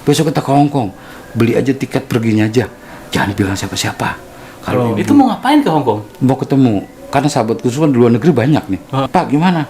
besok kita ke Hong Kong, beli aja tiket perginya aja, jangan bilang siapa-siapa. Kalau itu mau ngapain ke Hong Kong? mau ketemu, karena sahabat Gus Dur kan di luar negeri banyak nih. Pak gimana?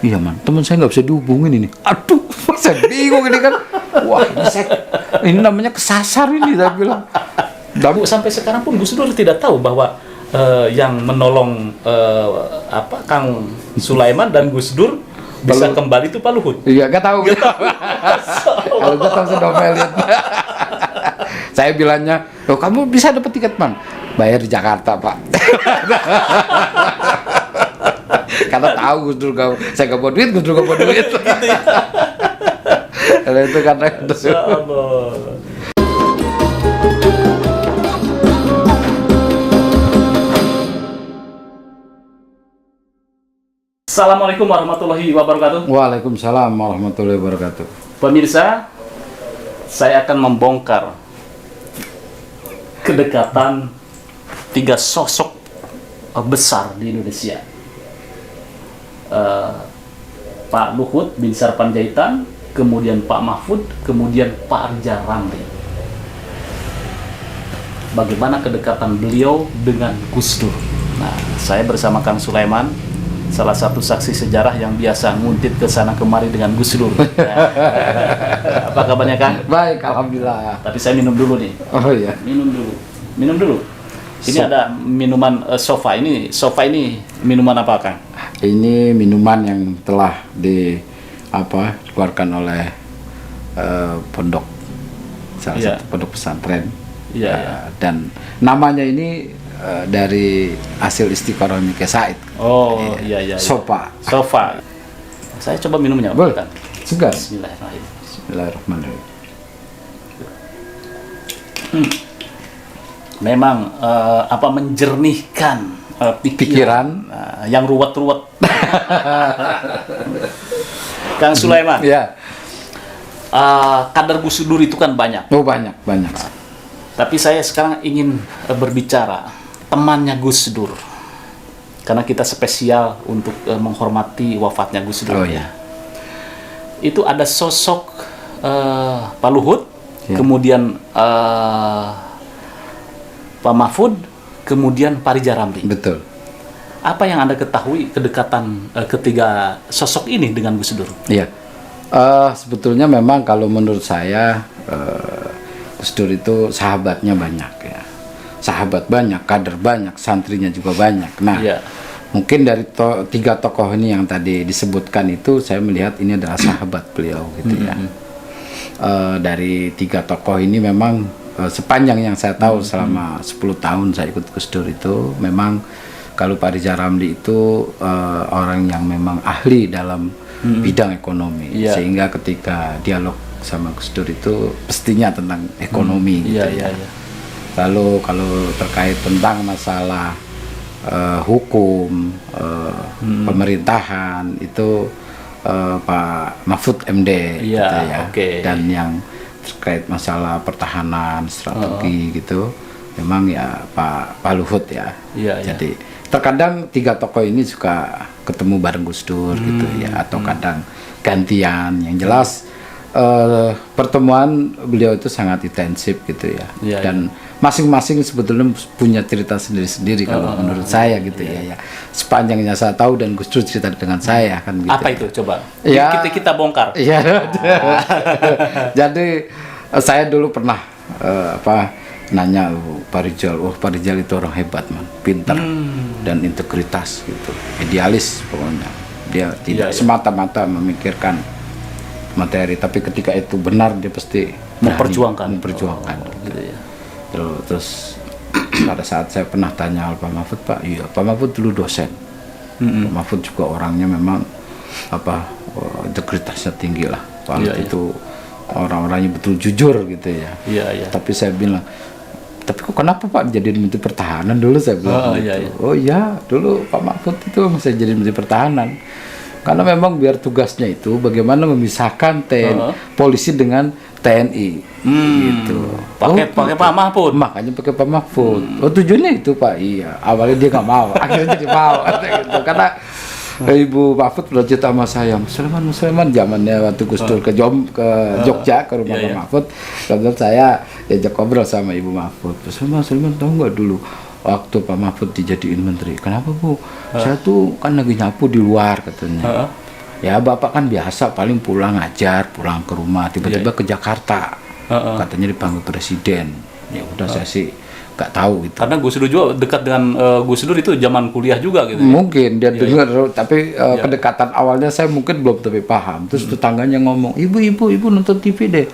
Iya man, teman saya nggak bisa dihubungin ini. Aduh, saya bingung ini kan. Wah ini namanya kesasar ini, saya bilang. Sampai sekarang pun Gus Dur tidak tahu bahwa yang menolong Kang Sulaiman dan Gus Dur bisa kembali itu Pak Luhut. Iya, nggak tahu. Kalau nggak tahu saya domelin. Saya bilangnya, loh kamu bisa dapat tiket man, bayar di Jakarta Pak. Karena tahu Gus Dur saya nggak bawa duit, Gus Dur nggak bawa duit. Kalau itu karena itu. Assalamualaikum warahmatullahi wabarakatuh. Waalaikumsalam warahmatullahi wabarakatuh. Pemirsa, saya akan membongkar kedekatan 3 sosok besar di Indonesia. Pak Luhut bin Sarpanjaitan, kemudian Pak Mahfud, kemudian Pak Ridza Ramli. Bagaimana kedekatan beliau dengan Gus Dur? Nah, saya bersama Kang Sulaiman, salah satu saksi sejarah yang biasa nguntit ke sana kemari dengan Gus Dur. Apa kabarnya Kang? Baik, alhamdulillah. Tapi saya minum dulu nih. Oh iya. Minum dulu. Ini ada minuman sofa. Sofa ini minuman apa Kang? Ini minuman yang telah dikeluarkan oleh pondok, salah satu pondok pesantren. Dan namanya ini dari hasil istiqoroh Mika Said. Oh iya. Sofa. Saya coba minumnya. Boleh. Segar. Bismillahirrahmanirrahim. Bismillahirrahmanirrahim. Memang menjernihkan pikiran yang ruwet-ruwet. Kang Sulaiman. Ya. Kadar Gus Dur itu kan banyak. Oh banyak. Tapi saya sekarang ingin berbicara temannya Gus Dur. Karena kita spesial untuk menghormati wafatnya Gus Dur. Oh iya. Itu ada sosok Pak Luhut, kemudian Pak Mahfud, kemudian Pak Ridza Ramli. Betul. Apa yang Anda ketahui kedekatan ketiga sosok ini dengan Gus Dur? Iya. Sebetulnya memang kalau menurut saya Gus Dur itu sahabatnya banyak ya. Sahabat banyak, kader banyak, santrinya juga banyak. Nah, mungkin dari 3 tokoh ini yang tadi disebutkan itu saya melihat ini adalah sahabat beliau gitu ya. Dari 3 tokoh ini memang sepanjang yang saya tahu selama 10 tahun saya ikut Gus Dur itu memang kalau Pak Ridza Ramli itu orang yang memang ahli dalam bidang ekonomi sehingga ketika dialog sama Gus Dur itu pastinya tentang ekonomi gitu ya. Lalu kalau terkait tentang masalah hukum pemerintahan itu Pak Mahfud MD gitu ya. Dan yang terkait masalah pertahanan strategi gitu memang ya Pak Luhut ya. Jadi terkadang 3 tokoh ini suka ketemu bareng Gus Dur gitu ya, atau kadang gantian. Yang jelas pertemuan beliau itu sangat intensif gitu ya. Dan masing-masing sebetulnya punya cerita sendiri-sendiri kalau menurut saya gitu ya. Sepanjangnya saya tahu dan Gus Dur cerita dengan saya kan gitu. Apa itu coba? Ya, kita bongkar. Iya. Jadi saya dulu pernah nanya Pak Rizal itu orang hebat man, pintar dan integritas gitu, idealis pokoknya. Dia tidak semata-mata memikirkan materi, tapi ketika itu benar dia pasti memperjuangkan. Gitu ya. Terus pada saat saya pernah tanya Pak Mahfud, Pak Mahfud dulu dosen. Pak Mahfud juga orangnya memang integritasnya tinggi lah. Pak Mahfud itu orang-orangnya betul jujur gitu ya. Tapi saya bilang, tapi kok kenapa Pak jadi Menteri Pertahanan dulu, saya bilang gitu. Oh iya, dulu Pak Mahfud itu masih jadi Menteri Pertahanan. Karena memang biar tugasnya itu bagaimana memisahkan polisi dengan TNI gitu. Pakai Pak Mahfud. Makanya pakai Pak Mahfud. Oh tujuannya itu Pak. Iya. Awalnya dia nggak mau, akhirnya jadi mau gitu. Karena Ibu Mahfud pernah cerita sama saya, Sulaiman zamannya waktu Gus Dur ke Jogja ke rumah Pak Mahfud. Kemudian saya diajak ngobrol sama Ibu Mahfud. Sulaiman tahu nggak dulu waktu Pak Mahfud dijadiin menteri? Kenapa Bu? Saya tuh kan lagi nyapu di luar katanya. Ya Bapak kan biasa paling pulang ngajar, pulang ke rumah, tiba-tiba ke Jakarta. Katanya dipanggil presiden. Ya udah saya sih nggak tahu itu. Karena Gus Dur juga dekat dengan Gus Dur itu zaman kuliah juga gitu. Mungkin dia dengar, tapi kedekatan awalnya saya mungkin belum tapi paham. Terus tetangganya ngomong, ibu nonton TV deh.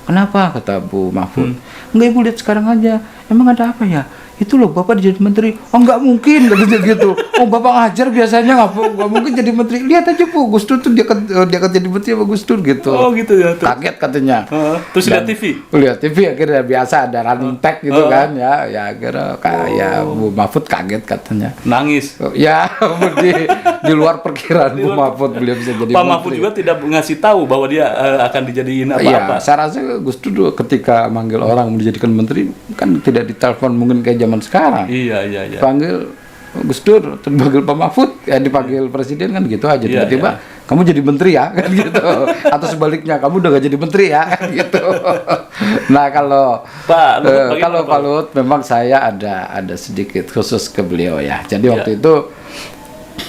Kenapa? Kata Bu Mahfud. Enggak, Ibu lihat sekarang aja. Emang ada apa ya? Itu loh Bapak jadi menteri. Oh nggak mungkin gitu. Oh Bapak ngajar biasanya nggak mungkin jadi menteri. Lihat aja Bu, Gus Dur tuh dia akan jadi menteri sama Gus Dur gitu. Oh gitu ya. Kaget katanya. Terus lihat TV. Lihat TV akhirnya biasa ada running tag gitu kan ya. Ya akhirnya kayak Bu Mahfud kaget katanya. Nangis. Ya di luar perkiraan Bu Mahfud beliau bisa jadi Pak Mahfud juga tidak ngasih tahu bahwa dia akan dijadiin apa-apa. Ya, saya rasa Gus Dur ketika manggil orang dijadikan menteri kan tidak ditelepon mungkin kayak zaman sekarang. Iya. Panggil Gus Dur, dipanggil Pak Mahfud, ya dipanggil presiden kan gitu aja. Tiba-tiba kamu jadi menteri ya kan gitu. Atau sebaliknya kamu udah gak jadi menteri ya kan gitu. Nah kalau Pak Luhut memang saya ada sedikit khusus ke beliau ya. Jadi waktu itu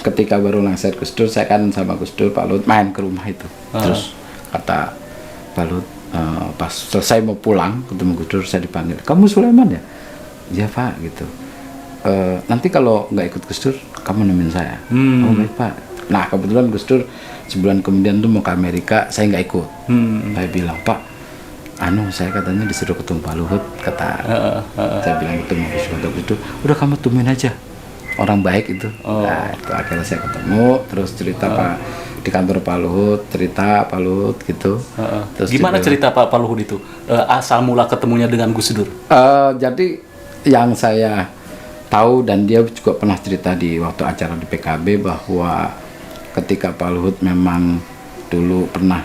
ketika baru lengser Gus Dur, saya kan sama Gus Dur, Pak Luhut main ke rumah itu. Terus kata Pak Luhut, pas selesai mau pulang ketemu Gus Dur, saya dipanggil, kamu Sulaiman ya? Iya Pak gitu. Nanti kalau nggak ikut Gus Dur, kamu nemenin saya. Oh baik Pak. Nah kebetulan Gus Dur sebulan kemudian tuh mau ke Amerika, saya nggak ikut. Saya bilang Pak, saya katanya disuruh ketemu Pak Luhut, saya bilang ketemu Gus Dur. Udah kamu temuin aja, orang baik itu. Nah itu akhirnya saya ketemu, terus cerita Pak di kantor Pak Luhut, cerita Pak Luhut gitu. Terus gimana cerita Pak Luhut itu? Asal mula ketemunya dengan Gus Dur? Jadi yang saya tahu dan dia juga pernah cerita di waktu acara di PKB bahwa ketika Pak Luhut memang dulu pernah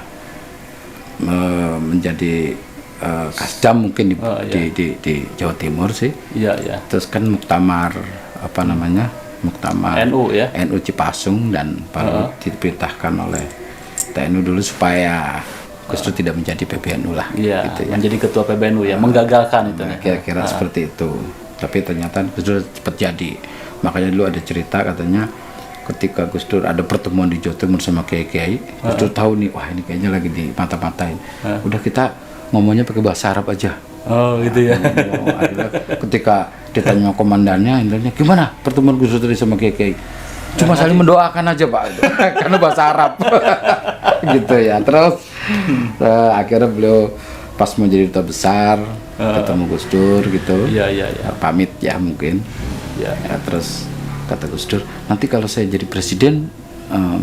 menjadi kasdam mungkin di Jawa Timur sih. Iya. Terus kan muktamar muktamar NU Cipasung dan Pak Luhut diperintahkan oleh TNU dulu supaya Gus Dur tidak menjadi PBNU lah. Iya, gitu ya. menjadi ketua PBNU ya, menggagalkan itu. Kira-kira seperti itu. Tapi ternyata Gus Dur cepat jadi. Makanya dulu ada cerita katanya ketika Gus Dur ada pertemuan di Jawa Timur sama kiai-kiai, Gus Dur tahu nih, wah ini kayaknya lagi di mata-matain. Udah kita ngomongnya pakai bahasa Arab aja. Oh gitu ya. Akhirnya ketika ditanya komandannya, intinya gimana pertemuan Gus Dur sama kiai-kiai? Cuma saling mendoakan aja Pak, karena bahasa Arab. Gitu ya. Terus akhirnya beliau pas mau jadi duta besar ketemu Gus Dur gitu. Iya. Pamit ya mungkin. Ya, terus kata Gus Dur, nanti kalau saya jadi presiden,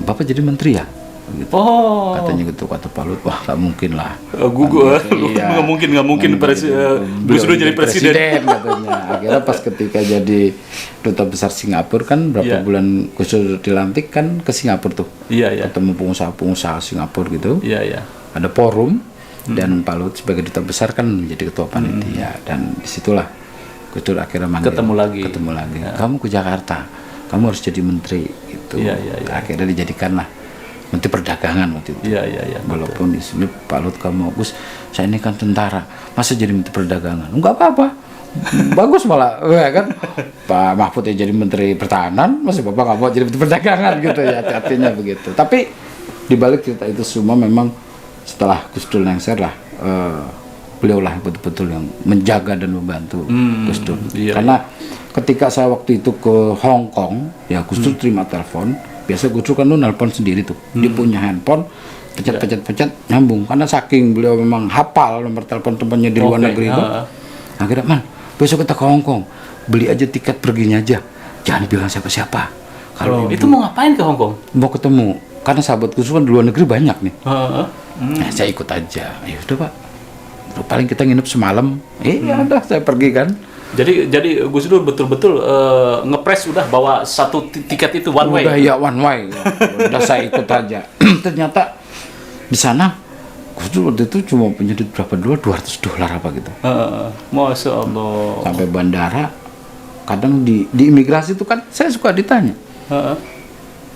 Bapak jadi menteri ya? Gitu. Katanya gitu, kata Pak Luhut, wah nggak mungkin lah. Nggak mungkin Gus Dur jadi presiden katanya. Akhirnya pas ketika jadi duta besar Singapura kan berapa bulan Gus Dur dilantik kan ke Singapura tuh. Iya. Ketemu pengusaha Singapura gitu. Iya. Ada forum dan Pak Luhut sebagai duta besar kan menjadi ketua panitia dan disitulah Gus Dur akhirnya manggil, ketemu lagi. Ya. Kamu ke Jakarta, kamu harus jadi menteri gitu. Iya. Akhirnya dijadikanlah Menteri Perdagangan waktu itu. Iya. Walaupun di sini Pak Luhut kamu, Gus, saya ini kan tentara, masa jadi Menteri Perdagangan? Enggak apa-apa, bagus malah, ya kan? Pak Mahfud ya jadi Menteri Pertahanan, masa Bapak nggak mau jadi Menteri Perdagangan gitu ya, artinya begitu. Tapi dibalik cerita itu semua memang setelah Gus Dur lengser lah, beliau lah betul-betul yang menjaga dan membantu Gus Dur. Karena ketika saya waktu itu ke Hong Kong, ya Gus Dur terima telepon. Biasa Gus Dur kan lu nelpon sendiri tuh. Dia punya handphone, pencet nyambung. Karena saking beliau memang hafal nomor telepon temannya di luar negeri itu. Akhirnya, Man, besok kita ke Hong Kong. Beli aja tiket perginya aja. Jangan bilang siapa-siapa. Kalau itu mau ngapain ke Hong Kong? Mau ketemu. Karena sahabat Gus Dur kan di luar negeri banyak nih. Nah, saya ikut aja. Ya udah Pak. Paling kita nginep semalam. Udah saya pergi kan. Jadi Gus Dur betul-betul ngepres udah bawa satu tiket itu one way. Udah ya one way. Udah saya ikut aja. Ternyata di sana Gus Dur waktu itu cuma punya duit berapa $200 apa gitu. Masya Allah. Sampai bandara kadang di imigrasi itu kan saya suka ditanya.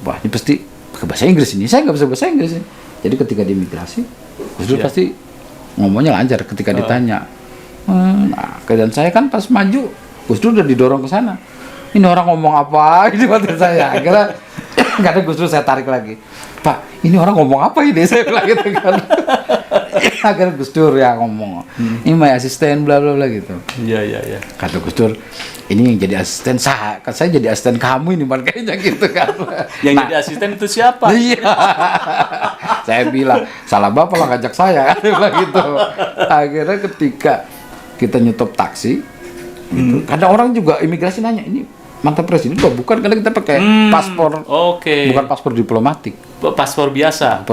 wah ini pasti pakai bahasa Inggris ini, saya nggak bisa bahasa Inggris ini. Jadi ketika di imigrasi Gus Dur pasti ngomongnya lancar ketika ditanya. Nah, dan saya kan pas maju Gus Dur udah didorong ke sana. Ini orang ngomong apa? Ini batin saya. Akhirnya kadang Gus Dur saya tarik lagi. Pak, ini orang ngomong apa ini? Saya bilang gitu kan. Akhirnya Gus Dur ya ngomong. Ini my asisten bla bla bla gitu. Iya. Kata Gus Dur, ini yang jadi asisten saya jadi asisten kamu ini kayaknya gitu kan. Yang jadi asisten itu siapa? Iya. Saya bilang, salah bapak lah ngajak saya. Dia bilang gitu. Akhirnya ketika kita nyetop taksi, gitu, kadang orang juga imigrasi nanya, ini mantan presiden bukan, karena kita pakai paspor, bukan paspor diplomatik, paspor biasa.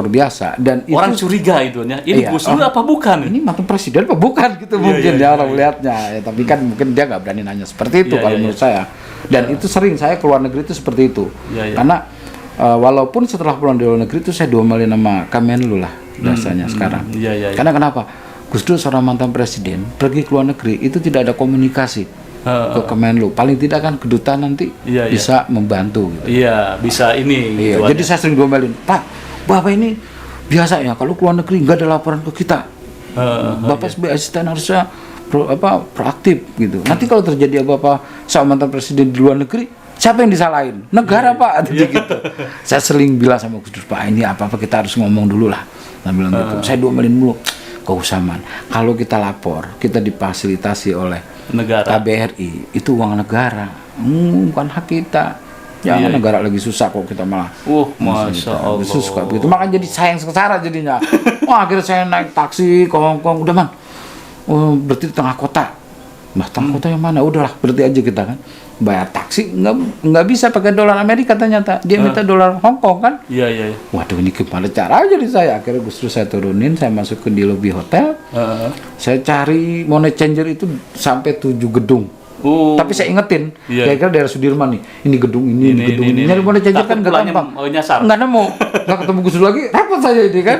Dan orang itu, curiga itu ya, ini Gus Dur apa bukan? Ini mantan presiden apa bukan gitu mungkin ya orang melihatnya. Ya, tapi kan mungkin dia nggak berani nanya seperti itu kalau menurut saya. Dan itu sering saya keluar negeri itu seperti itu, karena walaupun setelah pulang dari luar negeri itu saya diomelin sama Kemenlu lah biasanya sekarang. Karena kenapa? Gus Dur seorang mantan presiden pergi ke luar negeri itu tidak ada komunikasi ke Kemenlu, paling tidak kan kedutaan nanti bisa membantu gitu. Bisa ini gitu. Jadi saya sering diomelin, Pak, Bapak ini biasa ya kalau ke luar negeri nggak ada laporan ke kita. Bapak sebagai asisten harusnya proaktif gitu. Nanti kalau terjadi apa-apa sama mantan presiden di luar negeri, siapa yang disalahin? Negara Pak, gitu. Saya sering bilang sama Gus Dur, Pak, ini apa-apa kita harus ngomong dulu lah. Saya bilang gitu. Saya diomelin mulu. Keusaman. Kalau kita lapor, kita difasilitasi oleh negara, KBRI, itu uang negara, bukan hak kita. Jangan negara lagi susah kok kita malah. Masya Allah. Susah begitu. Makanya jadi sayang sengsara jadinya. Wah, akhirnya saya naik taksi ke Hongkong, udah man. Berarti di tengah kota. Tengah kota yang mana? Udahlah, berarti aja kita kan. Bayar taksi nggak bisa pakai dolar Amerika ternyata, dia minta dolar Hongkong kan. Iya. Waduh, ini gimana caranya di saya? Akhirnya Gus Dur saya turunin, saya masuk ke di lobi hotel, saya cari money changer itu sampai 7 gedung. Tapi saya ingetin, kira-kira daerah Sudirman nih, ini gedung ini gedung ini. Nyari money changer kan nggak gampang, nggak nemu, nggak ketemu Gus Dur lagi, repot saya ini kan.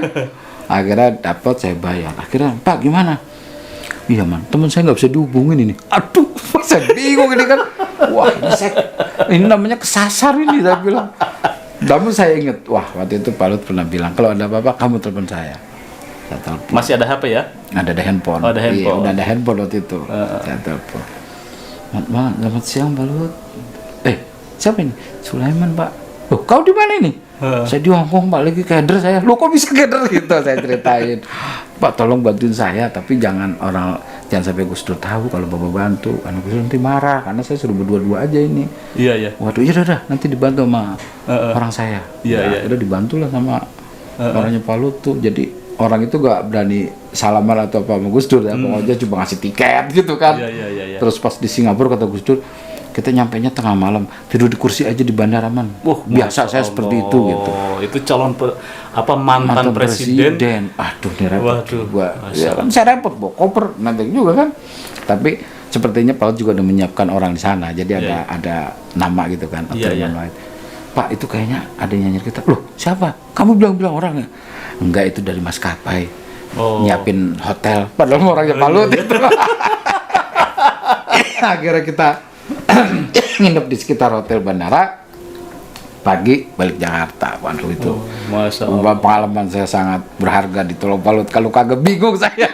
Akhirnya dapat, saya bayar. Akhirnya, Pak gimana? Iya man, teman saya nggak bisa dihubungin ini. Aduh, saya bingung ini kan. Wah, ini namanya kesasar ini, saya bilang. Namun saya ingat, wah waktu itu Pak Lut pernah bilang, kalau ada apa-apa kamu telepon saya. Saya telepon. Masih ada HP ya? Ada handphone. Ada handphone. Iya, udah ada handphone waktu itu. Saya telepon. Selamat siang Pak Lut. Siapa ini? Sulaiman Pak. Loh, kau di mana ini? Saya di Hongkong Pak, lagi keder saya. Loh kok bisa keder gitu? Saya ceritain. Pak tolong bantuin saya, tapi jangan sampai Gus Dur tahu kalau Bapak bantu. Karena Gus Dur nanti marah, karena saya suruh berdua-dua aja ini. Iya. Waduh, ya udah nanti dibantu sama orang saya. Iya. Udah dibantulah sama orangnya Pak Lut tuh. Jadi orang itu gak berani salaman atau apa sama Gus Dur ya. Pokoknya cuma ngasih tiket gitu kan. Iya. Terus pas di Singapura kata Gus Dur, kita nyampainya tengah malam, tidur di kursi aja di bandara man. Biasa saya seperti itu gitu. Itu calon mantan presiden. Aduh, ini repot. Ya kan saya repot bawa koper nanti juga kan. Tapi sepertinya Pak juga udah menyiapkan orang di sana. Jadi ada nama gitu kan. Pak itu kayaknya ada yang nyanyir kita. Loh siapa? Kamu bilang orang ya? Enggak, itu dari maskapai. Nyiapin hotel. Padahal orangnya Pak Lut itu. Akhirnya kita nginep di sekitar hotel bandara, pagi balik Jakarta. Waduh itu pengalaman saya sangat berharga di Tol Pak Lut. Kalau kagak bingung saya.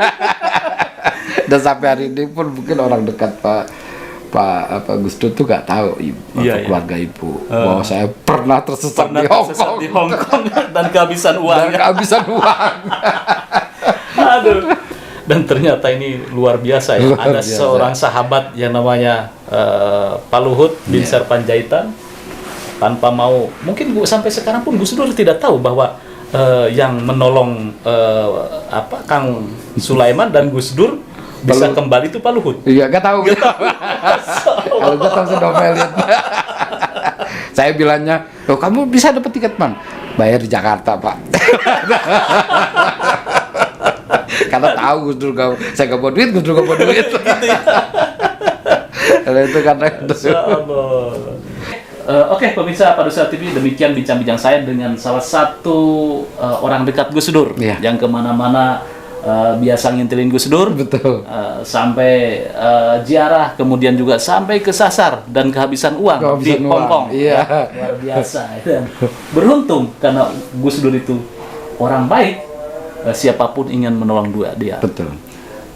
Dan sampai hari ini pun mungkin orang dekat Pak Gus Dur tuh gak tahu keluarga ibu bahwa saya pernah tersesat di Hongkong dan kehabisan uang. Aduh. Dan ternyata ini luar biasa ya. Ada seorang sahabat yang namanya Pak Luhut bin Sarpanjaitan, tanpa mau, mungkin sampai sekarang pun Gus Dur tidak tahu bahwa yang menolong Kang Sulaiman dan Gus Dur bisa kembali itu Pak Luhut. Iya, gak tahu. Kalau gak tahu saya domelin. Saya bilangnya, loh kamu bisa dapat tiket man, bayar di Jakarta Pak. Karena tahu Gus Dur saya gak bawa duit, Gus Dur gak bawa duit. Kalau itu karena itu. Oke, pemirsa Padusa TV, demikian bincang-bincang saya dengan salah satu orang dekat Gus Dur yang kemana-mana biasa ngintilin Gus Dur, Betul. sampai ziarah, kemudian juga sampai kesasar dan kehabisan uang di Kehabisan Hong uang, Kong. iya. Luar biasa. Dan beruntung karena Gus Dur itu orang baik, siapapun ingin menolong dia. Betul.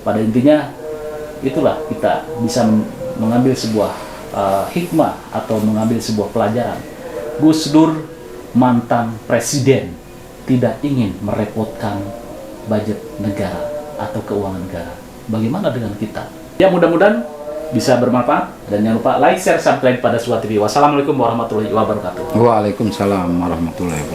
Pada intinya itulah kita bisa mengambil sebuah hikmah atau mengambil sebuah pelajaran. Gus Dur mantan presiden tidak ingin merepotkan budget negara atau keuangan negara. Bagaimana dengan kita? Ya, mudah-mudahan bisa bermanfaat, dan jangan lupa like, share, subscribe pada Suwa TV. Wassalamualaikum warahmatullahi wabarakatuh. Waalaikumsalam warahmatullahi wabarakatuh.